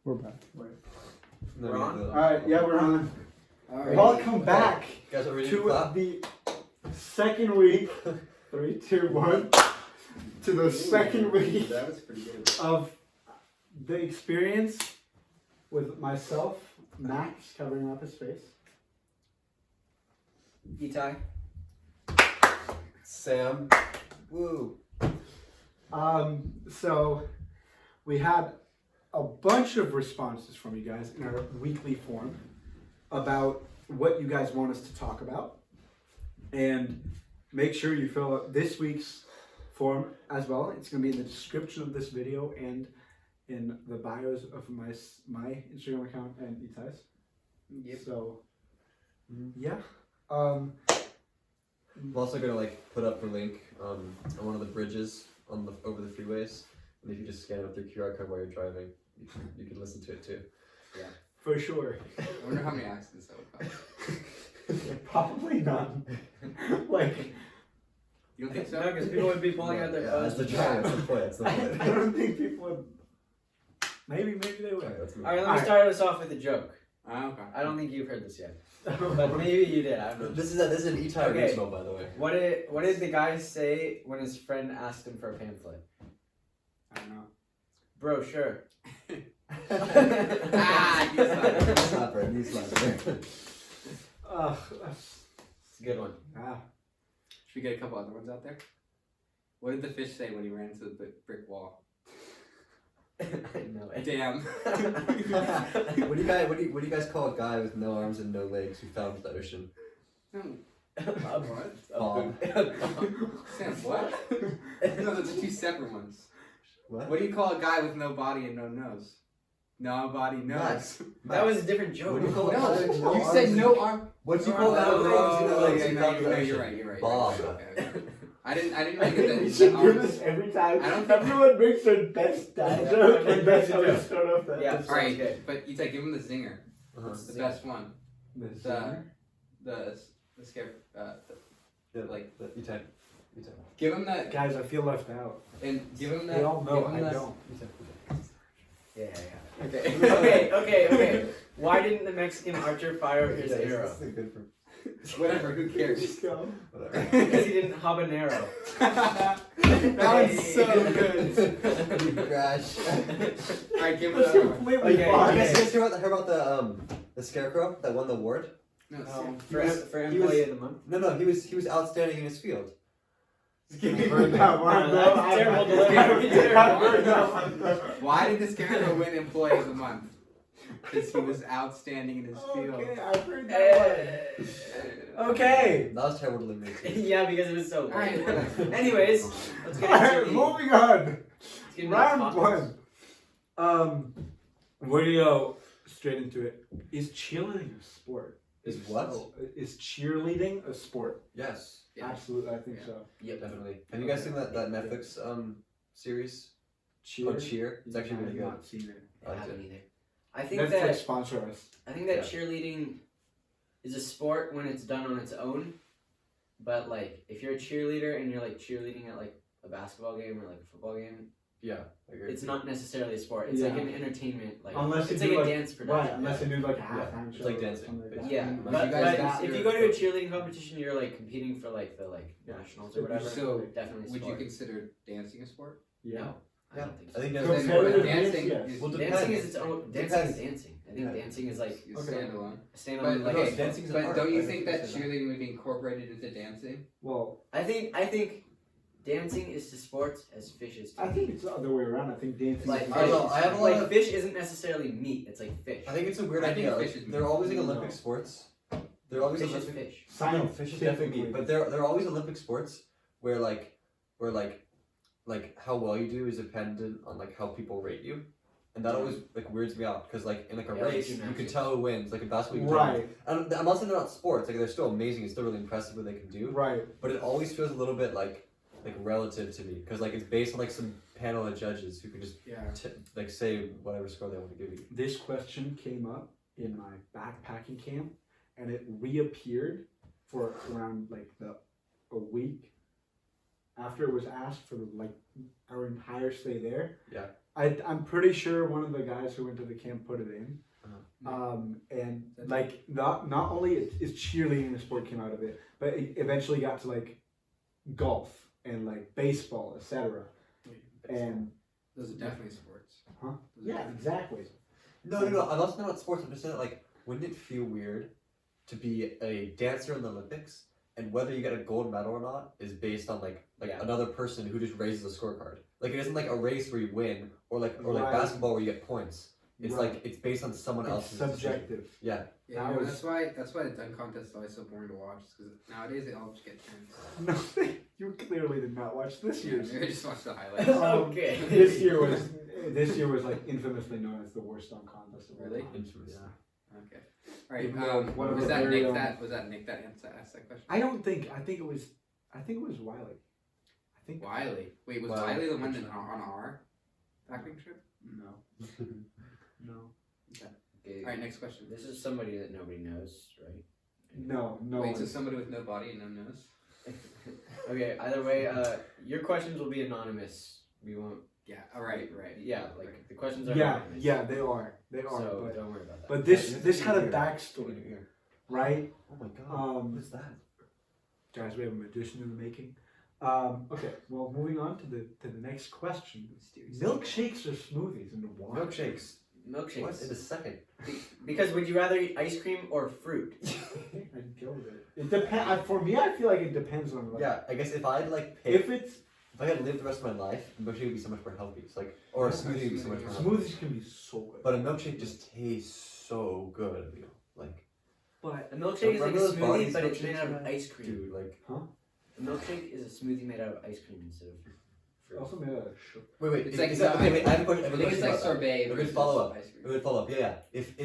We're back. Wait. No, We're on? Alright, yeah, we're on. Alright. Welcome back Guys, are we to clap? the second week. 3, 2, 1. To the second week That was pretty good. of the experience with myself, Max, covering up his face. Itai. Sam. Woo. So we had a bunch of responses from you guys in our weekly form about what you guys want us to talk about. And make sure you fill out this week's form as well. It's going to be in the description of this video and in the bios of my Instagram account and Itai's. Yep. So, yeah. I'm also gonna put up the link on one of the bridges over the freeways, and if you just scan it with your QR code while you're driving, you can listen to it too. Yeah. For sure. I wonder how many accidents that would cause. Probably none. You don't think so? No, because people would be pulling out their That's phones. the try. That's the point. That's the I point. don't think people would. Maybe they would. Okay, let's move Alright, on. let me start us off with a joke. Okay. I don't think you've heard this yet, but maybe you did. I don't know. This is an Itai Okay. original, by the way. What did the guy say when his friend asked him for a pamphlet? I don't know. Bro, sure. Ah, you Slapper, knee slapper. It's a good one. Should we get a couple other ones out there? What did the fish say when he ran into the brick wall? I know it. Damn. What do you guys call a guy with no arms and no legs who found the ocean? What? Bob. Sam, what? No, those are two separate ones. What? What do you call a guy with no body and no nose? No body, nose. Max. That was a different joke. What do you call a guy with No, you arms said and- no arm. What do you no call a guy arms, with no arms and no legs yeah, who no, found the you're ocean? right. You're right. Bob. Okay. I didn't make it We that. should that do arms- this every time. I don't think- Everyone makes their best dad Yeah. joke, and that's how we start off that. Yeah. episode. All right, Okay. but Itai, give him the zinger. Uh-huh. It's the best one. The The singer? the scare. Yeah, Itai. Give him that Guys, I feel left out. and give him that. They all know give him I that- don't. Yeah. Okay. Why didn't the Mexican archer fire his arrow? This is good for Whatever. Who cares? Just go. whatever. Because he didn't habanero. That one's so good. You crash. All right, give him That's another one. completely Okay, You fine. guys hear about the scarecrow that won the award? No, For he employee was- of the month. No, he was outstanding in his field. Give me that one, bro. That's terrible delivery. I've heard that one, bro. Why did this character win Employee of the Month? Because he was outstanding in his field. Okay, I've heard that one. Okay. That was terrible delivery too. Yeah, because it was so Alright, late. whatever. Anyways, let's get Alright, into moving on. let's get into Round the topics. one. We're gonna go straight into it. Is cheerleading a sport? Is what? Is cheerleading a sport? Yes, Yeah. Absolutely, I think Yeah. so. Yep. definitely. Have you guys seen that Netflix series called Cheer? It's actually really I've good. not seen it. I I liked haven't it. either. I think Netflix that sponsor us. Yeah. cheerleading is a sport when it's done on its own. But if you're a cheerleader and you're cheerleading at a basketball game or a football game, Yeah, I agree. it's not necessarily a sport. It's Yeah. an entertainment. Unless it's you do a dance production. Right, unless they do a Yeah, halftime it's show. like or dancing, something like that. basically. Yeah, Unless but, you guys but do- if you go to a cheerleading competition, you're competing for the nationals or whatever. So, definitely Would you sport. consider dancing a sport? Yeah. No, I don't think so. I think Then Competitive dancing dance, is Well, Dancing depends. is its own. Dancing Depends. is dancing. I think Yeah. dancing is is Okay. standalone. a standalone. But, okay, dancing is an but art. don't you I think think that it's an cheerleading would be incorporated into dancing? Well, I think dancing is to sports as fish is to I think meat. it's the other way around. I think dancing Like is I don't know, I have a lot of- fish isn't necessarily meat. It's like fish. I think it's a weird I think idea. fish is They're always No. Olympic sports. They're always Fish is Olympic. fish. No, fish is definitely meat, but they're always Olympic sports where how well you do is dependent on how people rate you, and that always weirds me out because in a Yeah, race you gymnastics. can tell who wins. In basketball, you can Right, tell. And I'm not saying they're not sports. They're still amazing. It's still really impressive what they can do. right. But it always feels a little bit relative to me because it's based on some panel of judges who can just Yeah. say whatever score they want to give you. This question came up in my backpacking camp, and it reappeared for around a week after it was asked for our entire stay there. Yeah. I'm pretty sure one of the guys who went to the camp put it in. And like not only is cheerleading the sport came out of it, but it eventually got to like golf and like baseball, etc. And those are definitely sports. Huh? Those are Yeah, definitely exactly. No. I'm not talking about sports. I'm just saying that, like, wouldn't it feel weird to be a dancer in the Olympics, and whether you get a gold medal or not is based on like another person who just raises a scorecard. Like, it isn't like a race where you win, or like Right. basketball where you get points. It's Right. like it's based on someone It's else's decision. subjective. Yeah. Yeah, That you know, was- that's why the dunk contest is always so boring to watch. Because nowadays they all just get 10s. No, you clearly did not watch this Yeah, year's. maybe just watch the highlights. Okay. This year was like infamously known as the worst dunk contest of all Really? time. Infamous. Yeah. Okay. All right. Even though one of Was the that very, Nick? Was that Nick that asked that question? I don't think. I think it was Wiley. I think Wiley. Wait, was Wiley. Wiley the one that on our backpacking trip? no. No. Okay, All right. Next question. this is somebody that nobody knows, right? No. Wait, so one. somebody with no body and no nose? Okay, either way, your questions will be anonymous. We won't. Yeah. All right. Yeah, like the questions are Yeah, anonymous. yeah, they are. They are. So but don't worry about that. but this Yeah, this had a here. backstory, right? Oh my god. Um, what is that? Guys, we have a magician in the making. Okay, well, moving on to the next question. Milkshakes or smoothies and why? Milkshakes. What? Milkshakes. In a second. Because would you rather eat ice cream or fruit? I'd go with it. It depends. For me, I feel like it depends on like, Yeah, I guess if I'd like pick, if it's if I had lived the rest of my life, a milkshake would be so much more healthy. It's like, or a smoothie would be so much more healthy. smoothies can be so good, But a milkshake just tastes so good, you know, like, but A milkshake is like a Remember those smoothie, Barney's but it's milkshakes made out you of had? ice cream. dude, like. A milkshake is a smoothie made out of ice cream instead of fruit. also made out of sugar. Wait. It's Is, like is that, no, okay, wait. I have a question. I think it's like sorbet. We're gonna versus follow up. ice cream. We're gonna follow up. Yeah. If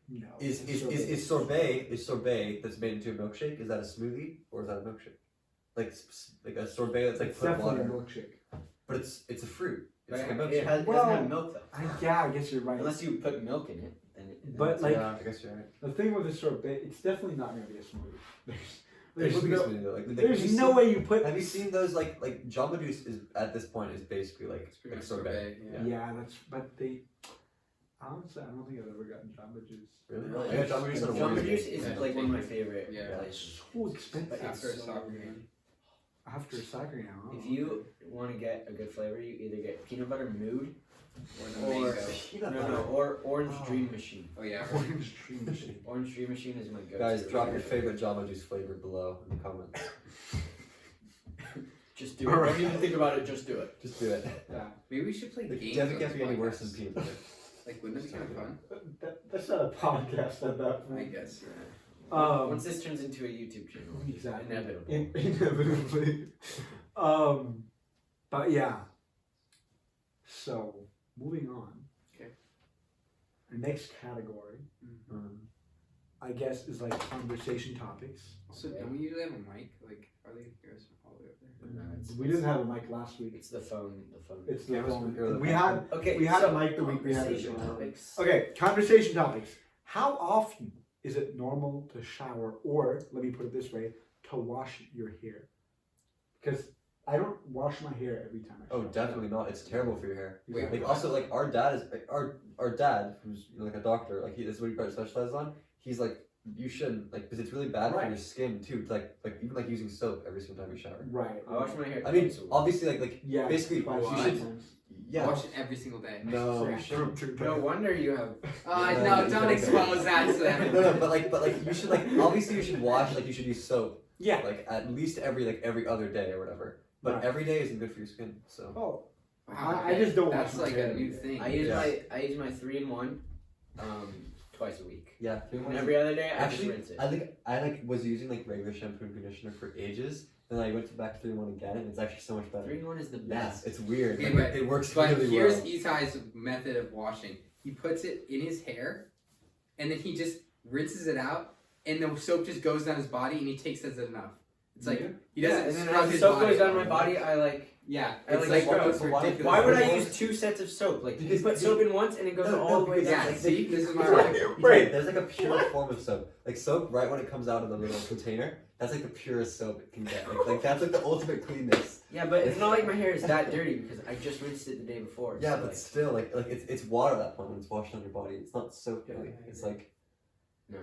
No. is sorbet that's made into a milkshake? Is that a smoothie or is that a milkshake? Like a sorbet that's like it's put definitely water, a milkshake. but it's a fruit. It's like a It milkshake. doesn't Well, have milk though. I guess you're right. Unless you put milk in it, then it. But, it's- like- yeah, I guess you're right. The thing with the sorbet, it's definitely not going to be a smoothie. It There's would be a no, smoothie though. Like, have there's you no seen- way you put. Have you seen those like Jamba Juice is at this point is basically like It's pretty much sorbet. sorbet, Yeah, that's but they. Honestly, I don't think I've ever gotten Jamba Juice. Really? Really? I got Jamba Juice at a Jamba Warriors juice game. is Yeah. like one of my favorite Yeah. places. So expensive. But it's After a so soccer good. game. After a soccer game. I don't If know. you want to get a good flavor, you either get peanut butter mood Or the or mango. Peanut butter. or orange Oh. dream machine. Oh yeah. Orange Dream Machine. Orange dream machine is my go-to. Guys, drop your favorite Jamba Juice flavor below in the comments. Just do it. Don't even think about it. Just do it. Just do it. Yeah, Maybe we should play It games. definitely on can't this be any worse than podcast. peanut butter. Like, wouldn't it be kind of fun? that's not a podcast at that I point. guess. Once this turns into a YouTube channel, Exactly. inevitable. Inevitably. But yeah. So moving on. Okay. Our next category, I guess, is like conversation topics. Also, don't we usually have a mic? Like, are they hear us all the way up there? No, it's- We didn't have a mic last week. It's the phone. The phone. It's the Yeah, it was phone. earlier. We had Okay. we had so a mic the week we had a conversation show. topics. Okay, conversation topics. How often is it normal to shower, or let me put it this way, to wash your hair? Because I don't wash my hair every time I Oh, shower. definitely not. It's terrible for your hair. Wait, Like also like our dad is our dad who's like a doctor, like this is what he probably specializes on. He's like, you shouldn't, like, because it's really bad for Right. your skin too. Like even like using soap every single time you shower. Right. I wash my hair. I mean, twice a week. obviously like Yeah. basically twice you a should- week. yeah. Watch it every single day. No, Yeah. you shouldn't. No wonder you have. Yeah, No, you don't don't. expose that to them. No, but like you should like obviously you should wash, like you should use soap Yeah. like at least every other day or whatever. But Right. every day isn't good for your skin. So Oh. Wow, I just don't That's wash my like hair a new every day. thing. I use Yeah. my 3-in-1, twice a week. yeah. And every other day, I Actually, just rinse it. I was using like regular shampoo and conditioner for ages. Then I went back to 3-in-1 again, and it's actually so much better. 3-in-1 is the Yeah, best. it's weird. Okay, Like, but- it works But really here's well. Itai's method of washing. He puts it in his hair, and then he just rinses it out, and the soap just goes down his body, and he takes it as enough. It's like he Yeah, doesn't and then scrub as the his soap body. goes down my body, I like Yeah, I it's like like bro, it's ridiculous. Why would I Because- use 2 sets of soap? Like, you Because- put soap in once and it goes all the way down. Yeah, Like, see, this is my Right. argument. Right. There's like a pure form of soap. Like soap, right when it comes out of the little container, that's like the purest soap it can get. Like that's like the ultimate cleanness. Yeah, but it's not like my hair is that dirty because I just rinsed it the day before. Yeah, so, but like, still, like it's water at that point when it's washed on your body. It's not soap. Yeah, Like, I it's agree. like no,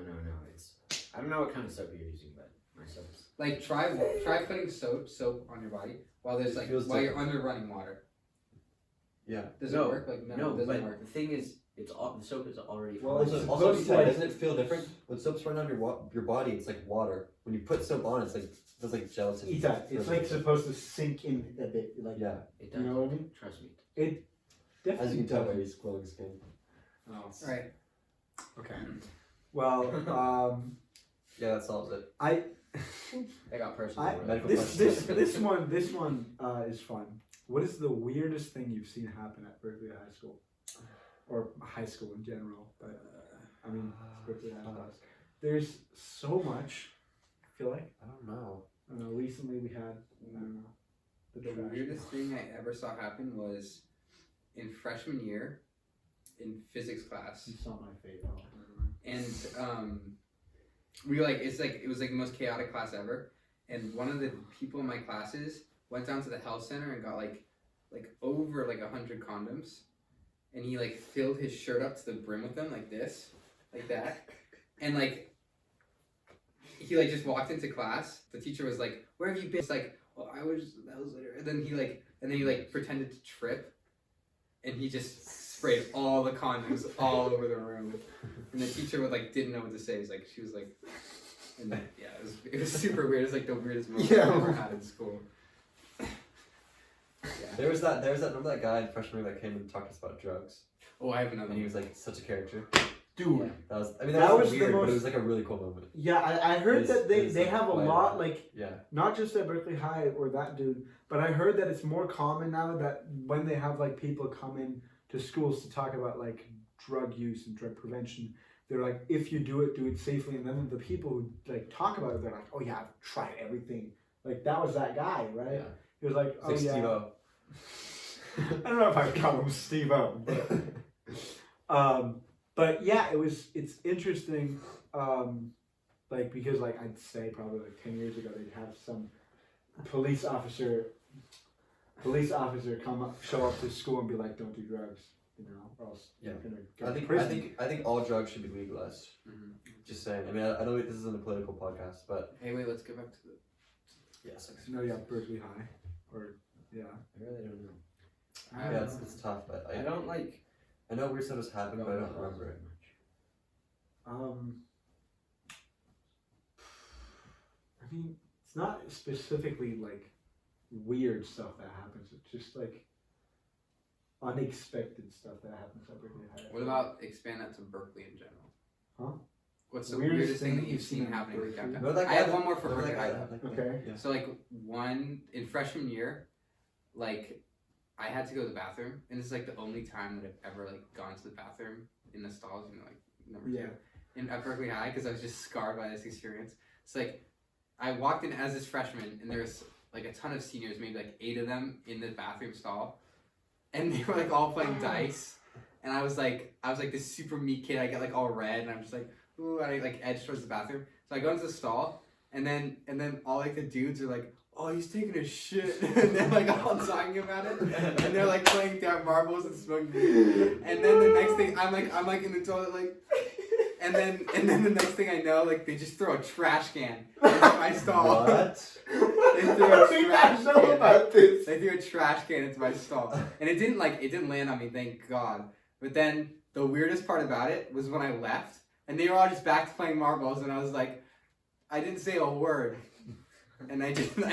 it's. I don't know what kind of soap you're using, but my soap's. Like try putting soap on your body while there's like Feels while you're different. under running water. yeah. Does No, it work? Like no, No, it doesn't but work. the thing is, it's all the soap is already. Well, frozen. it's Also, supposed to, like- doesn't it feel different when soap's running on your body? It's like water. When you put soap on, it's like feels like gelatin. Itai, it's like supposed to sink in a bit. Like, Yeah, It does. you know what I mean? Trust me. Definitely as you can tell by does. his glowing skin. Oh, Right. okay. Well, Yeah, that solves it. I got personal. I- with it. Medical this question. this one is fun. What is the weirdest thing you've seen happen at Berkeley High School, or high school in general? But I mean, it's Berkeley High School. There's so much. I feel like I don't know. I don't know. Recently, we had I don't know the The trash. weirdest thing I ever saw happen was in freshman year in physics class. You saw my face. Oh, And we like it was like the most chaotic class ever. And one of the people in my classes went down to the health center and got like over like 100 condoms, and he like filled his shirt up to the brim with them like this, like that, and like he like just walked into class. The teacher was like, "Where have you been?" It's like, "Oh, that was later." And then he like pretended to trip, and he just sprayed all the condoms all over the room. And the teacher didn't know what to say. She was like, and then, yeah, it was super weird. It was like the weirdest moment Yeah. I've ever had in school. Yeah. There was that. Remember that guy in freshman year that came and talked to us about drugs, Oh, I have another and he one. was like such a character. dude. Yeah. That was. I That mean, that, was was the weird, but most- it was like a really cool moment. Yeah, I heard It that they is have a quite lot a- like Yeah. not just at Berkeley High or that dude, but I heard that it's more common now that when they have like people come in to schools to talk about like drug use and drug prevention, they're like, if you do it safely. And then the people who like talk about it, they're like, oh yeah, I've tried everything. Like that was that guy, right? Yeah. He was like, It's oh like yeah. Steve-O. I don't know if I'd call him Steve-O, but yeah, it's interesting, like because like I'd say probably like 10 years ago they'd have some police officer show up to school and be like, don't do drugs, or else Yeah. you're gonna go I to think prison. I think all drugs should be legalized. Mhm. Just saying. I mean, I know this isn't a political podcast, but Hey, wait, let's go back to the. yes. No, yeah, Berkeley High, or yeah. I really don't know. I don't Yeah, know. it's tough, but I don't like. I know weird stuff has happened, but I don't remember it. I mean, it's not specifically like weird stuff that happens. It's just like unexpected stuff that happens at Berkeley High. What about expand that to Berkeley in general? Huh? What's the Weirdest weirdest thing thing that you've seen at happening in Berkeley? downtown? Remember that I guy have one more for remember Berkeley that High. guy that- Okay. Yeah. So one in freshman year, I had to go to the bathroom, and this is the only time that I've ever gone to the bathroom in the stalls, number Yeah. two, at Berkeley High, because I was just scarred by this experience. It's I walked in as this freshman, and there's a ton of seniors, maybe 8 of them in the bathroom stall, and they were all playing dice, and I was this super meek kid. I get all red, and I'm just ooh, and I edge towards the bathroom. So I go into the stall, and then all the dudes are oh, he's taking a shit, and they're all talking about it, and they're playing down marbles and smoking weed. And then the next thing I'm in the toilet and then the next thing I know they just throw a trash can into my stall. What? They threw I a think I trash know can. about this. They threw a trash can into my stall, and it didn't land on me, thank God. But then the weirdest part about it was when I left, and they were all just back to playing marbles, and I was I didn't say a word, and I just No,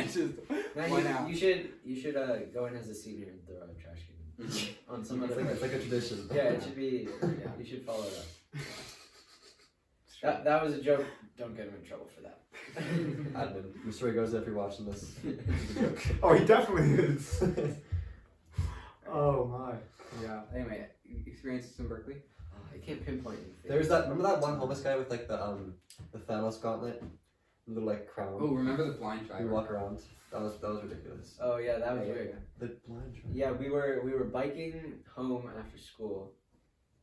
went out. you should go in as a senior and throw a trash can on some It's other. like, it's like a tradition. Yeah, it should be. Yeah. You should follow that. That was a joke. Don't get him in trouble for that. Admin. I'm sure he goes there if you're watching this. It's a joke. Oh, he definitely is. Oh my. Yeah. Anyway, experiences in Berkeley. I can't pinpoint anything. There's that. Remember that one homeless guy with the Thanos gauntlet? little like crown. Oh, remember the blind driver? We walk around. That was ridiculous. Oh yeah, that was weird. The blind driver. Yeah, we were biking home after school,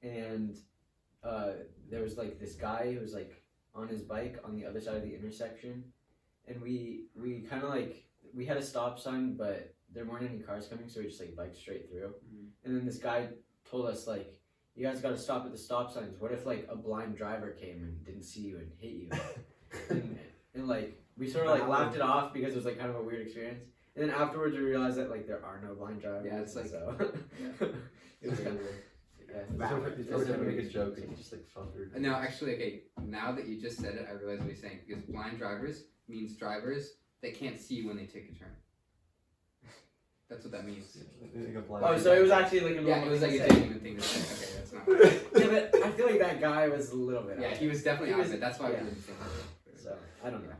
and there was like this guy who was like on his bike on the other side of the intersection, and we kind of like we had a stop sign, but there weren't any cars coming, so we just like biked straight through. And then this guy told us like, "You guys got to stop at the stop signs. What if like a blind driver came and didn't see you and hit you?" and like we sort of like laughed it off because it was like kind of a weird experience. And then afterwards we realized that like there are no blind drivers. Yeah, it's like so. It was kind of weird. He's probably trying to make a joke and he just like fell through. No, actually, okay. Now that you just said it, I realize what he's saying. Because blind drivers means drivers that can't see when they take a turn. That's what that means. Like a blind Oh, so it was actually like a normal Yeah, it was like thing a to say. genuine thing to say. Okay, that's not. Right. Yeah, but I feel like that guy was a little bit. Yeah, out he was definitely He out was- of it. That's why yeah. we didn't say that. So I don't know.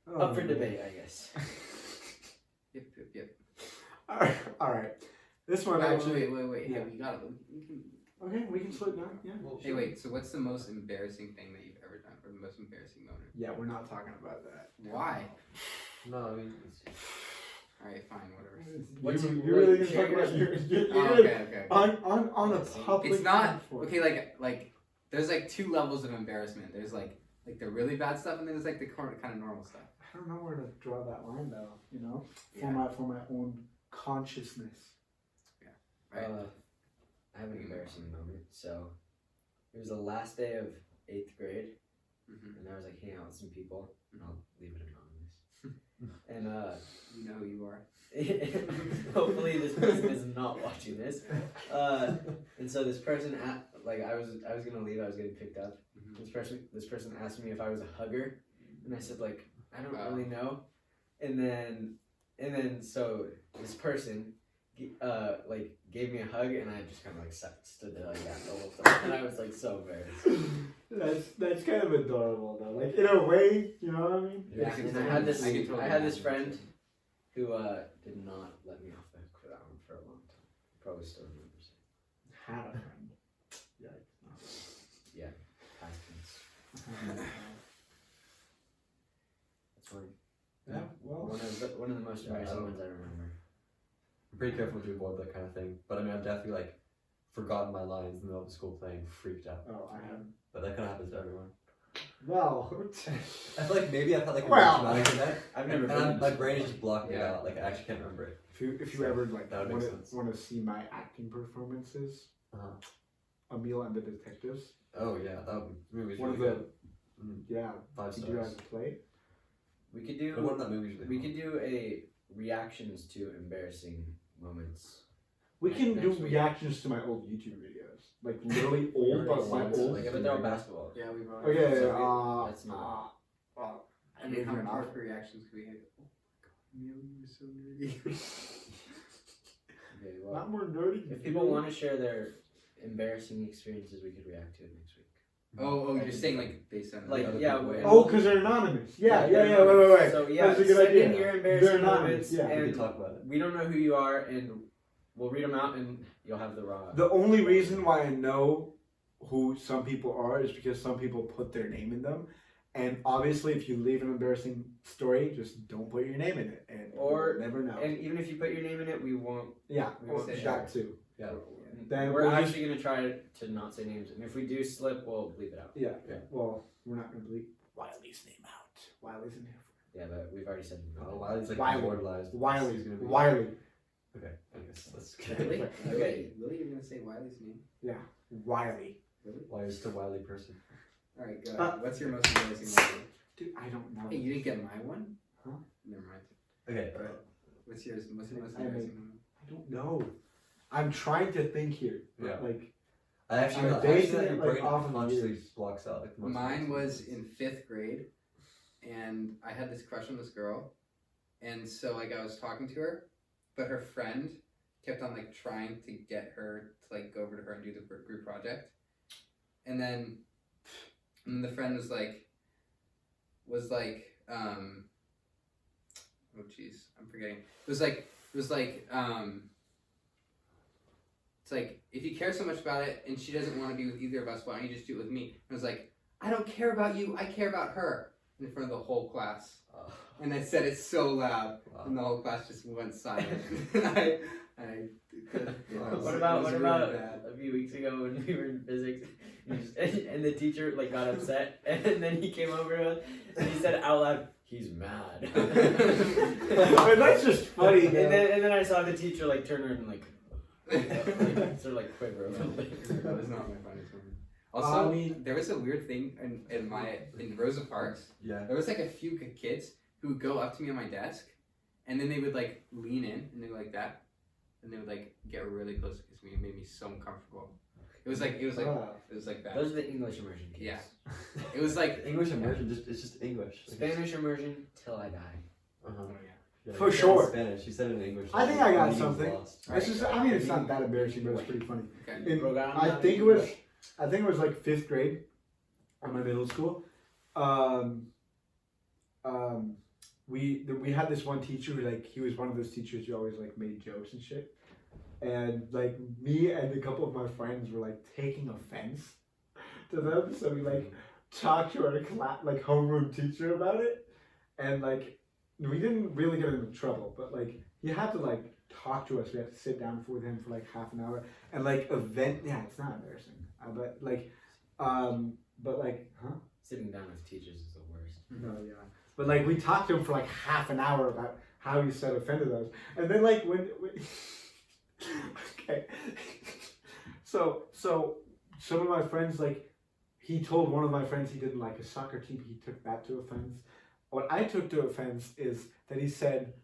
Oh, Up for man. debate, I guess. Yep. All right. This one actually. Wait. Yeah. Hey, we got it. We can... Okay, we can slow it down. Yeah. Well, Hey, wait. So, what's the most embarrassing thing that you've ever done, or the most embarrassing moment? Yeah, we're not talking about that. Why? No, I mean, it's, All right, fine, whatever. What's you, your- you're really what- gonna talk about share you're Oh, gonna- okay. on a public. It's not platform. okay. Like there's like two levels of embarrassment. There's like the really bad stuff, and then there's like the kind of normal stuff. I don't know where to draw that line though. You know, Yeah. for my own consciousness. Right. I have an embarrassing moment. So it was the last day of 8th grade, Mm-hmm. and I was like hanging out with some people, and I'll leave it anonymous. And You know who you are. hopefully this person is not watching this. And so this person, I was gonna leave. I was getting picked up. Mhm. This person asked me if I was a hugger, and I said like I don't Oh. really know. And then so this person like gave me a hug, and I just kind of like stood there like that the whole time, and I was like so embarrassed. That's kind of adorable though. Like in a way, you know what I mean? Yeah, I can and I totally- had this I can totally I had this imagine. friend who did not let me off the hook for that one for a long time. Probably still remembers it. Had a friend. Yikes. Past tense. That's fine. Yeah. Well. One of the most Yeah, embarrassing I ones I remember. I'm pretty careful to avoid that kind of thing. But I mean, I've definitely like forgotten my lines in the middle of the school playing, freaked out. Oh, I have. But that kind of happens to everyone. Well. I feel like maybe I've had like a Well, traumatic event, I've never and been. my brain is just blocking it Yeah. out. Like I actually can't remember it. If you ever like That would make sense. want to see my acting performances, Emil and the Detectives. Oh yeah, that movie's One really of the good. yeah. 5 Did you guys stars. play? We could The one do that movie's really we fun. could do a reactions to embarrassing moments. We can do Next week. reactions to my old YouTube videos, like literally old, but my old. Yeah, but they're all basketball. Yeah, we've Okay. That's not- I mean, how moving many on. reactions could we have? Oh my god, Emil, you were so nerdy. Okay, well, Not more nerdy. if people want to share their embarrassing experiences, we could react to it next week. You're saying like based on Like, other yeah, people, we- Oh, because they're anonymous. Yeah. they're Wait. So yeah, That's a good send idea. in your They're embarrassing anonymous. moments, Yeah. We and can talk about it. we don't know who you are, and we'll read them out, and you'll have the raw. The only reason why I know who some people are is because some people put their name in them. And obviously, if you leave an embarrassing story, just don't put your name in it, and Or- you'll never know. And even if you put your name in it, we won't. Yeah, we well, won't say that too. Yeah. Then We're we'll just- actually gonna try to not say names, and if we do slip, we'll bleep it out. Yeah. Yeah. Well, we're not gonna bleep Wiley's name out. Wiley's in here. Yeah, but we've already said. Oh, Wiley's like Wiley. immortalized. Wiley. He's gonna be- Wiley. Okay, I guess let's Really? get Okay. Really? You're gonna say Wiley's name? Wiley. Really? Wiley's just a wily person. All right, go ahead. What's your most embarrassing moment? Dude, I don't know. Hey, you didn't get my one? Huh? Never mind. Okay. What's yours? What's your most I mean- embarrassing moment? I don't know. I'm trying to think here. Yeah. Like, I actually, I'm I actually basing that it, your like, brain off of consciously years. blocks out like the most Mine embarrassing was moments. in 5th grade, and I had this crush on this girl, and so like I was talking to her, but her friend kept on like trying to get her to like go over to her and do the group project, and then the friend was like, oh jeez, I'm forgetting. It was like it's like, if you care so much about it and she doesn't want to be with either of us, why don't you just do it with me? And I was like, I don't care about you, I care about her. in front of the whole class. Oh. And I said it so loud, Wow. and the whole class just went silent. I What about a few weeks ago when we were in physics, and the teacher like got upset, and then he came over to us and he said out loud, "He's mad." But that's just funny. And then I saw the teacher like turn around and like sort of like quiver a little bit. That was not my funniest one. Also, I mean- there was a weird thing in Rosa Parks. Yeah. There was like a few kids who would go up to me on my desk, and then they would like lean in and they would like that, and they would like get really close to me. It made me so uncomfortable. It was like that. Those are the English immersion kids. Yeah. It was like English immersion, it's just English. Spanish immersion till I die. Uh-huh. Yeah, For you said sure. in Spanish. You said it in English. I think I got and he was something. lost. It's just, I mean, it's not that embarrassing, but it's pretty funny. okay. I think it was like 5th grade at my middle school. We had this one teacher who like he was one of those teachers who always like made jokes and shit. And like me and a couple of my friends were like taking offense to them, so we like talked to our like homeroom teacher about it, and like we didn't really get into trouble, but like he had to like talk to us. We had to sit down with him for like half an hour and like yeah, it's not embarrassing, but like Sitting down with teachers is the worst. no, yeah, but like we talked to him for like half an hour about how he said offended us, and then like when okay, so some of my friends like he told one of my friends he didn't like his soccer team. He took that to offense. What I took to offense is that he said,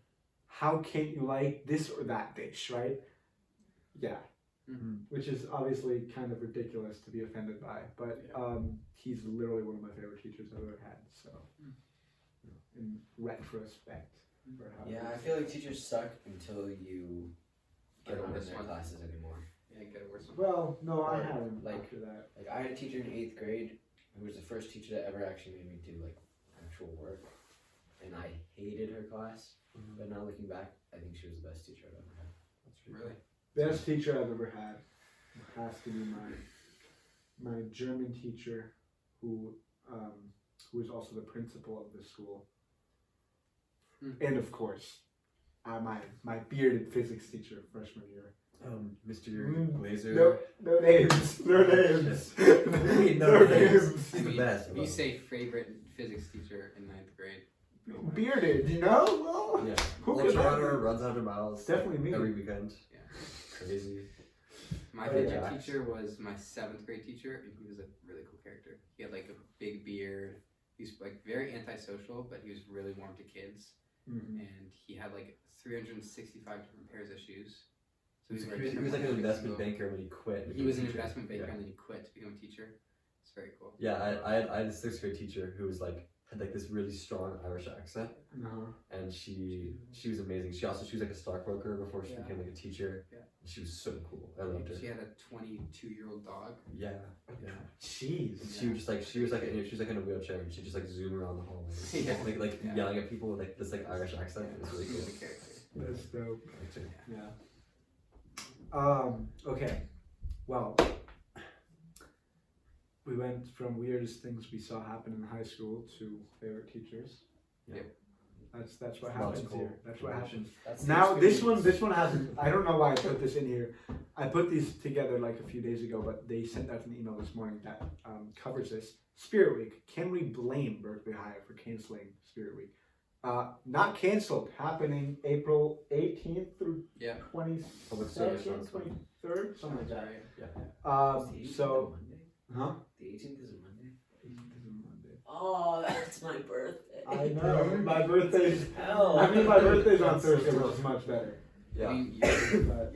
"How can't you like this or that dish?" Right? Yeah. Mhm. Which is obviously kind of ridiculous to be offended by, but he's literally one of my favorite teachers I've ever had. So, in retrospect, for how Yeah, I feel like teachers suck until you get on in their classes anymore. Yeah, get a worse one. Well, no, I haven't Like- after that. Like I had a teacher in 8th grade who was the first teacher that ever actually made me do like actual work, and I hated her class. Mhm. But now looking back, I think she was the best teacher I've ever had. That's really Really? Best teacher I've ever had has to be my German teacher, who is also the principal of the school, and of course, my bearded physics teacher freshman year. Mr. Mm. Glazer. No names, no names, No names. I He's the mean, best. if you say favorite physics teacher in 9th grade, Bearded, you know? Well, Yeah. who could Ultra that runner, be? runs 100 miles. It's definitely me. Every weekend. Yeah. Crazy. my Oh, favorite yeah. teacher was my 7th grade teacher, and he was a really cool character. He had like a big beard. He was like very antisocial, but he was really warm to kids. Mhm. And he had like 365 different pairs of shoes. So He wore was different like an ones every investment single- banker when he quit. and He was an became a investment teacher. banker and then he quit to become a teacher. It's very cool. Yeah, I had a 6th grade teacher who was like had like this really strong Irish accent, No. and she was amazing. She was like a stockbroker before she Yeah. became like a teacher. Yeah. And she was so cool. I loved her. She had a 22-year-old dog. Yeah, yeah. Jeez. And she was just like she was like in a wheelchair, and she just like zoom around the hallway, Yeah. like Yeah. yelling at people with like this like Irish accent. It was really He was cool. a character. That's dope. Actually. Yeah. Okay. Well, we went from weirdest things we saw happen in high school to favorite teachers. Yeah. Yep. That's what happens Logical here. That's what happens. That's the Now this experience. one hasn't. I don't know why I put this in here. I put these together like a few days ago, but they sent out an email this morning that covers this. Spirit Week. Can we blame Berkeley High for canceling Spirit Week? Not canceled. Happening April 18th through Yeah. service 22nd, announcement. 23rd, something like that. Is the 18th So, a Monday? huh? The 18th is a Monday. 18th is a Monday. Oh, that's my birthday. I know. My birthday's. Hell. I mean, my birthday's on That's Thursday, so which is much better. Yeah. I mean, But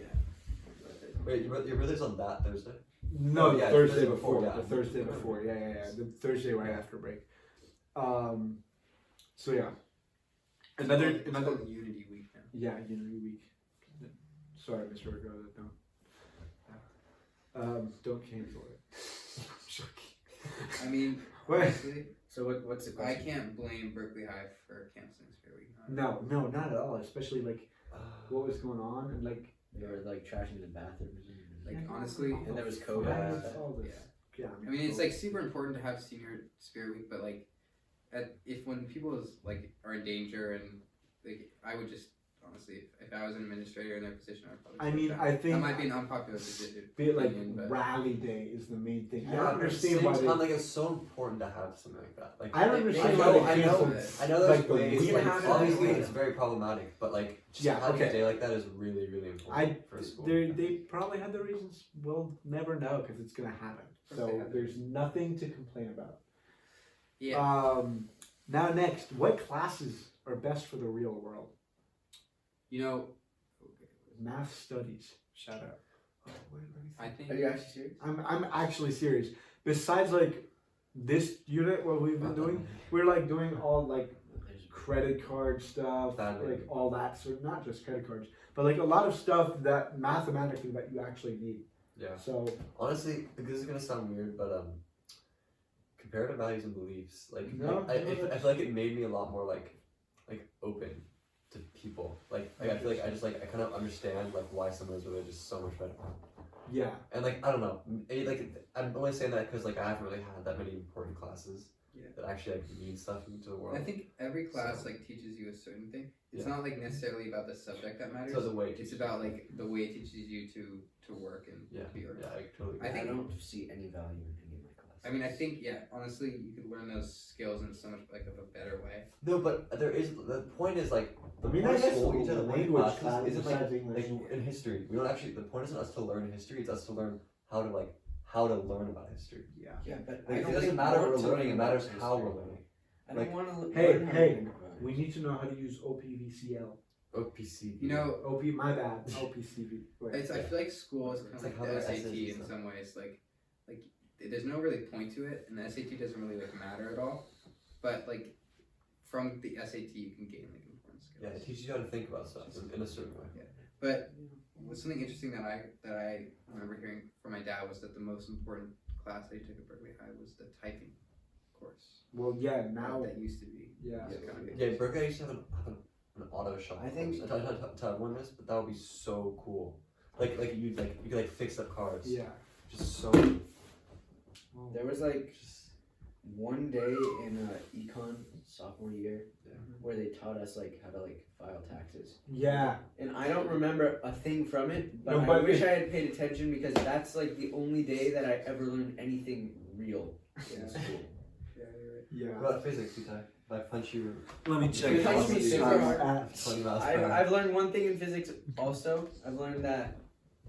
Wait, your brother's on that Thursday? no, Oh, the yeah, Thursday Thursday before. before, yeah. The Thursday before. Yeah. The Thursday right after break. So yeah. Another. It's called Unity Week now. Yeah, Unity Week. Sorry, Mr. Ricardo, don't cancel it. I'm joking. I mean, Wait. honestly, So what's the I question? can't blame Berkeley High for canceling Spirit Week. No, not at all. Especially like what was going on and like. They were like trashing the bathrooms. Like, Yeah, honestly, all and there the was COVID flags, and stuff. all this. Yeah. I mean, it's like super important to have Senior Spirit Week, but like, if when people like are in danger and like I would just honestly if I was an administrator in their position I'd probably. I mean, I think that might be an unpopular decision. be it like opinion, but- rally day is the main thing. I Yeah, don't but at the understand same why time, they. like it's so important to have something like that. Like I don't I understand know, why they I know, canceled. I know. There's like, the ways. weekend Like, stuff. obviously, it's very problematic, but like just Yeah, having okay. a day like that is really, really important for a school. They probably had the reasons. We'll never know because it's gonna happen. Of course they So have. there's nothing to complain about. Yeah. Now next, what classes are best for the real world? You know, Math studies. Shout out. I think. Are you actually serious? I'm actually serious. Besides like this unit, what we've been doing, we're like doing all like credit card stuff, Badly. like all that. So not just credit cards, but like a lot of stuff that mathematically that you actually need. Yeah. So Honestly, like, this is gonna sound weird, but comparative values and beliefs, like No, I no, feel like it made me a lot more like open to people. Like I feel like I kind of understand like why someone is religious so much better. yeah, And like I don't know, like I'm only saying that because like I haven't really had that many important classes Yeah. that actually like mean stuff into the world. I think every class So- like teaches you a certain thing. It's Yeah. not like necessarily about the subject that matters. So the way It's about like the way it teaches you to work and yeah, to be organized. yeah, I totally. I agree. think- don't see any value in any of my classes. I mean, I think honestly, you could learn those skills in so much like of a better way. No, but there is the point is like the I mean, point I of guess school, the each of the language classes class isn't besides like English. in history. We don't actually. The point isn't us to learn history. It's us to learn how to learn about history. Yeah. Yeah, but Like, I it don't doesn't like matter want what to we're learning. It learn matters about how history. we're learning. I don't like- want to Hey, learn how hey, to learn about it. We need to know how to use OPVCL. OPC. You know, OP, my bad. OPCV. Wait. I feel like school is kind It's of like like how the the SAT essays in and some ways. Like there's no really point to it, and the SAT doesn't really like matter at all. But like from the SAT, you can gain like important skills. Yeah, it teaches you how to think about stuff in a certain way. But what's something interesting that I remember hearing from my dad was that the most important class that he took at Berkeley High was the typing course. Well, yeah. Now, that used to be. yeah. It's kind of Yeah, Berkeley used to have an auto shop. I think- I tell everyone this, but that would be so cool. Like you could like fix up cars. Yeah. Just so. There was like one day in econ sophomore year where they taught us like how to like file taxes, Yeah. and I don't remember a thing from it, but No, I but wish it- I had paid attention because that's like the only day that I ever learned anything real in Yeah. school. Yeah, you're right. Yeah. What about physics, Itai? If I punch you. Let me check check. how many super hard- 20 miles per hour. I've learned one thing in physics also. I've learned that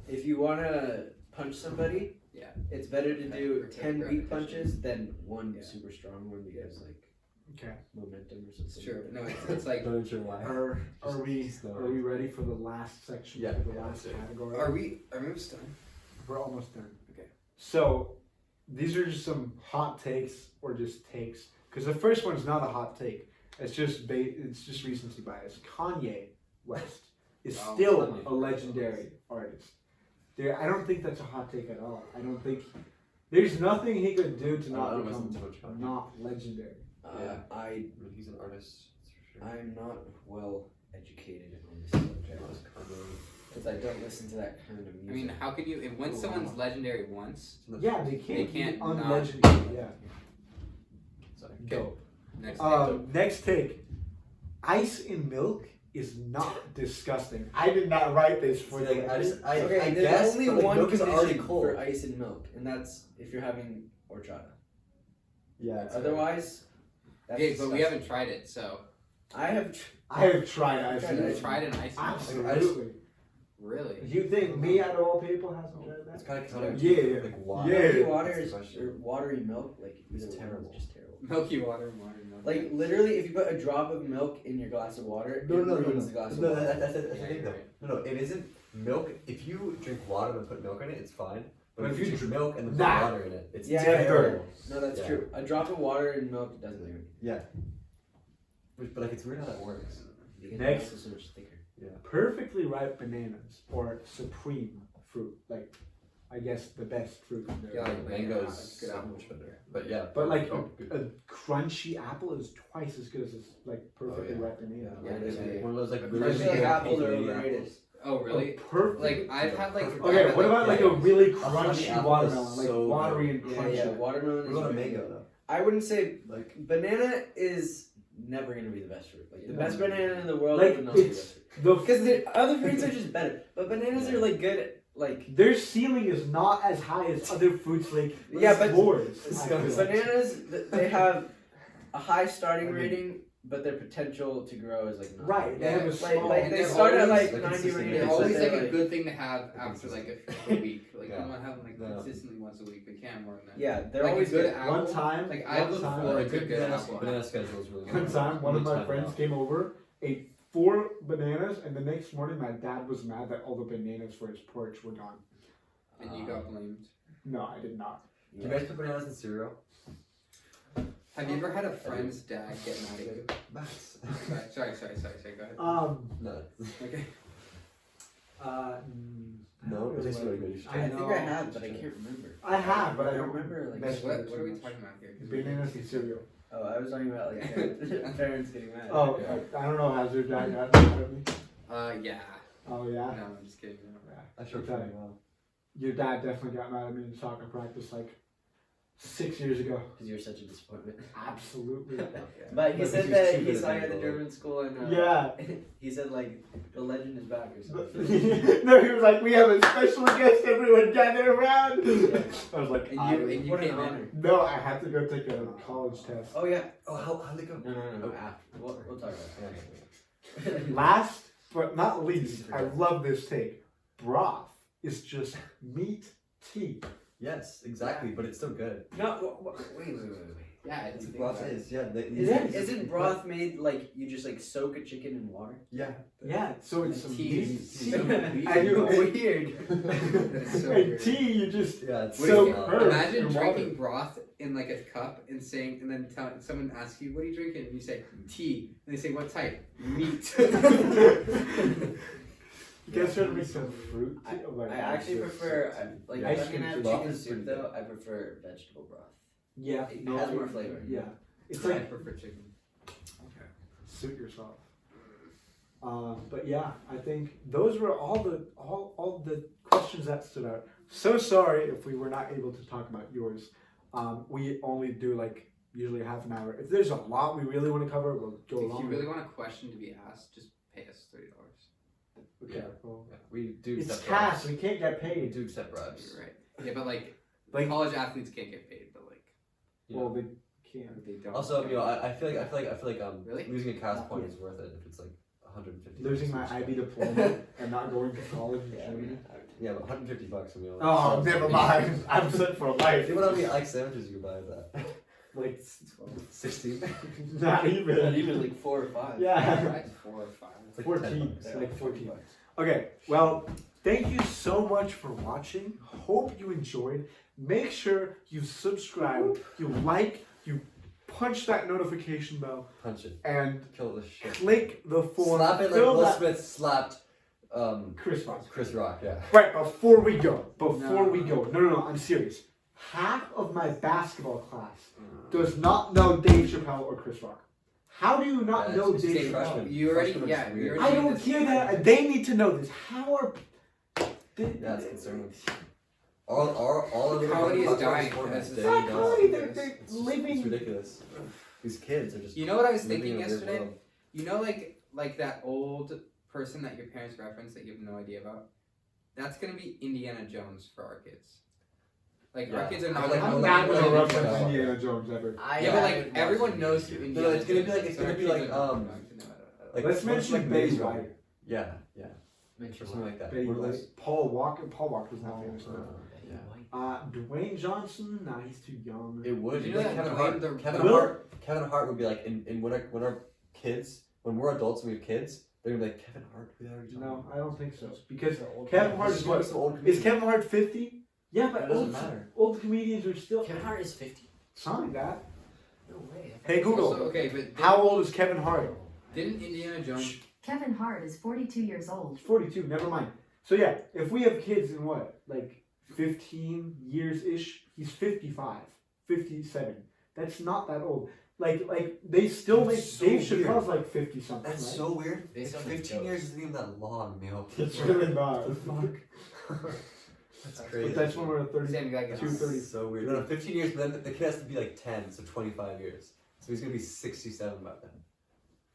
if you want to punch somebody, Yeah. it's better to do Protect 10 weak repetition. punches than one Yeah. super strong one because like Okay. momentum or something. It's true. No, it's like. Not even sure why. Are we Just no. ready for the last section? Yeah, For the yeah, last let's do it. category. Are we almost done? We're almost done. Okay. So these are just some hot takes or just takes. Because the first one's not a hot take. It's just it's just recency bias. Kanye West is Oh, still Kanye. a legendary artist. I don't think that's a hot take at all. I don't think there's nothing he could do to I not don't listen become to much Kanye. not legendary. Yeah. I I mean, he's an artist. That's for sure. I'm not well educated on this subject It's Kanye. because I don't listen to that kind of music. I mean, how can you? If once someone's legendary once, It's not- Yeah, they can't can't be not- unlegendary. Yeah. Sorry. Dope. next Next take. Ice in milk is not disgusting. I did not write this for See, you. like, I okay, there's guess, only but, like, one milk is condition already cold. for ice in milk, and that's if you're having horchata. Yeah. It's Otherwise, that's Okay, but we disgusting. haven't tried it, so I have. I have tried ice Tried in it. milk. tried an ice milk. Absolutely. Really? You think me out of all people hasn't tried It's that? kind of counter. Yeah. Like why? Yeah. Milky water That's is, the question. or watery milk, like It's either one terrible. is just terrible. Milky water, water milk. Like literally, if you put a drop of milk in your glass of water, it ruins the glass of No, water. that's the Yeah, thing you're though. right. No, it isn't milk. If you drink water and put milk in it, it's fine. But if you drink dr- milk and then Nah. put water in it, it's Yeah, terrible. No, that's Yeah. true. A drop of water in milk doesn't do anything. Yeah. But like, it's weird how that works. Because Next. milk is so much thicker. Perfectly ripe bananas or supreme fruit, like I guess the best fruit. in there. Yeah, Like, mango is good so apple. much better. But yeah. But like oh, good. a crunchy apple is twice as good as this like perfectly yeah. ripe banana. Yeah, Like, it's yeah. one of those like I really I feel like big apples are Canadian overrated. apples. Oh, really? A perfect. Like I've had like. Perfect. Okay, what about like a really honey crunchy apple watermelon, is like so watery and Yeah, crunchy? yeah. Watermelon What is about a really mango good. though? I wouldn't say Like banana is never gonna be the best fruit. Like the No. best banana in the world Like, would not be the it's best fruit. the Because the other fruits are just better. But bananas are like good. Like their ceiling is not as high as other fruits like Yeah, but floors. bananas, they have a high starting I mean- rating, but their potential to grow is like not. Right, they have a Yeah, small. Like And they they're start at always, like like, 90 consistent. ratings. They're It's always but like they're, a good thing to have after like a week. Like Yeah. you want to have them like No. consistently once a week, but can't more than that. Yeah, they're like always a good good. apple. One time, Like I one look time- for a a good good banana, apple. banana schedule is really good. One time, one of my Time friends out. came over, ate 4 bananas, and the next morning my dad was mad that all the bananas for his porch were gone. And you got blamed. No, I did not. Do you guys put bananas in cereal? Have you ever had a friend's dad get mad at you? Max. Sorry. Go ahead. No. Okay. No, it tastes really good. You should I try it. think I have, but I can't remember. I have, but I don't remember. Like, That's What are we talking about here? bananas and cereal. oh, I was talking about like parents getting mad. Oh, Yeah. I don't know. Has your dad got mad at me? Yeah. Oh yeah. No, I'm just kidding. No. I sure Okay. pretty well. Your dad definitely got mad at me in soccer practice like 6 years ago. Because you're such a disappointment. Absolutely. But he But said he's that too he good saw at you at the being German school and Yeah. he said like the legend is back or something. No, he was like, we have a special guest, everyone gather around. Yeah. I was like, And you What an came in. honor. no, I had to go take a college test. Oh yeah. Oh, how'd they go? No. After. We'll talk about it. Last but not least, I love this take. Broth is just meat tea. Yes, exactly, but it's still good. No, wait. Yeah, it's a Broth thing. is, yeah. Isn't broth made like you just like soak a chicken in water? Yeah. Yeah, so it's some Tea. meat Tea. And you Weird. That's so and weird. tea, you just Yeah, it's Wait, soak uh, herbs Imagine in water. drinking broth in like a cup and saying, and then someone asks you, "What are you drinking?" And you say, "Tea." And they say, "What type?" Meat. You guys trying to make some fruit tea? I actually prefer like Yeah, if ice I'm gonna have cream broth chicken is soup pretty though, I prefer vegetable broth. Yeah, It no, has I- more flavor. Yeah, it's I like prefer chicken. suit yourself. But yeah, I think those were all the questions that stood out. So sorry if we were not able to talk about yours. We only do like usually half an hour. If there's a lot we really want to cover, we'll go If you longer. really want a question to be asked, just pay us $30. Okay, well, Yeah, we do it's accept cash. bribes. We can't get We paid. do accept bribes. You're right. Yeah, but like Like, college athletes can't get paid, but like well, they can't. they don't. Also, I feel like Really? losing a cast point is worth it if it's like 150. Losing my IB diploma and not going to college in Germany. Yeah, but $150, Emil. Oh, never mind. I'm set for life. See what many like sandwiches you buy that? Like 16. not even. Not even like 4 or 5. Yeah. Right? 4 or 5. It's like 14. $10. Like 14. Okay, well, thank you so much for watching. Hope you enjoyed. Make sure you subscribe, you like, you punch that notification bell, Punch it. and Kill the shit. click the form. Slap it like fill Will that- Smith slapped Chris Rock. Chris Rock, yeah. Right, before we go. No. No, I'm serious. Half of my basketball class does not know Dave Chappelle or Chris Rock. How do you not Yeah, know it's Dave state Chappelle? freshman. You already, Freshman yeah, is you weird. already I don't made care this- that. They need to know this. How are... Yeah, it's concerning. All of the Comedy is podcasts dying. format That's today, It's not guys. comedy. They're It's living... ridiculous. These kids are just. You know what I was living thinking in a weird yesterday? world. You know, like that old person that your parents referenced that you have no idea about. That's gonna be Indiana Jones for our kids. Like our Yeah. kids are I not. like- gonna I'm I not like going to Indiana reference Jones. Indiana Jones ever. Yeah, but like everyone knows who Indiana. No, it's gonna be Jones like- is, it's so gonna our be kids like, are not um, going to know that. Like, Let's mention like Betty Maze White. Runner. Yeah, yeah. Or something like that. Betty One of White. those. Paul Walker. Paul Walker's not famous enough. Yeah. Dwayne Johnson. Nah, he's too young. It would. Did you know Like that Kevin Dwayne Hart. the- Kevin Will- Hart. Kevin Hart would be like in when our kids, when we're adults and we have kids, they're gonna be like Kevin Hart. Who the hell are you talking No, about? I don't think so. Because Kevin Kevin Hart is what? so old. Is Kevin Hart 50? Yeah, but It doesn't matter. old comedians are still Kevin Hart is 50. something like that. No way. Hey Google, Also, okay, but how old is Kevin Hart? didn't Indiana Jones? Kevin Hart is 42 years old. He's 42. Never mind. So yeah, if we have kids in what, like 15 years ish, he's 55, 57. That's not that old. Like they still make That's so Dave weird. Chappelle's like 50 something. That's right? so weird. They sound like 15 jokes. years isn't even that long, Neil. It's really not. Fuck. That's But crazy. that's when we're 30. Sam, you gotta get 2:30. So weird. No, 15 years, but then the kid has to be like 10, so 25 years. So he's gonna be 67 by then.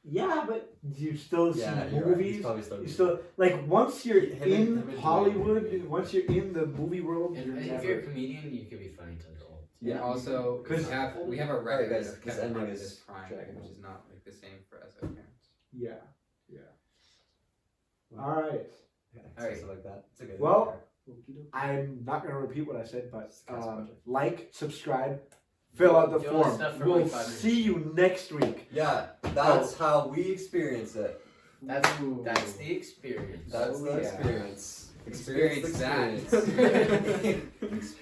Yeah, but you still see Yeah, you're right. He's movies. probably still. You still like once you're Him in and Joey. Hollywood, once you're in the movie world, And you're if never. you're a comedian, you could be funny till you're old. And also, we 'Cause- have a Alright, record guys, of this Kevin ending Hart is this prime, dragging which on. is not like the same for us as parents. Yeah. All right. Yeah, Alright. something like that. It's a good. Well, I'm not going to repeat what I said, but It's a cast project. like, subscribe, fill out the Do all this form. stuff for We'll like 5 minutes. see you next week. Yeah, that's how we experience it. That's the experience. That's Oh, the yeah. experience. Experience that. the experience. Experience.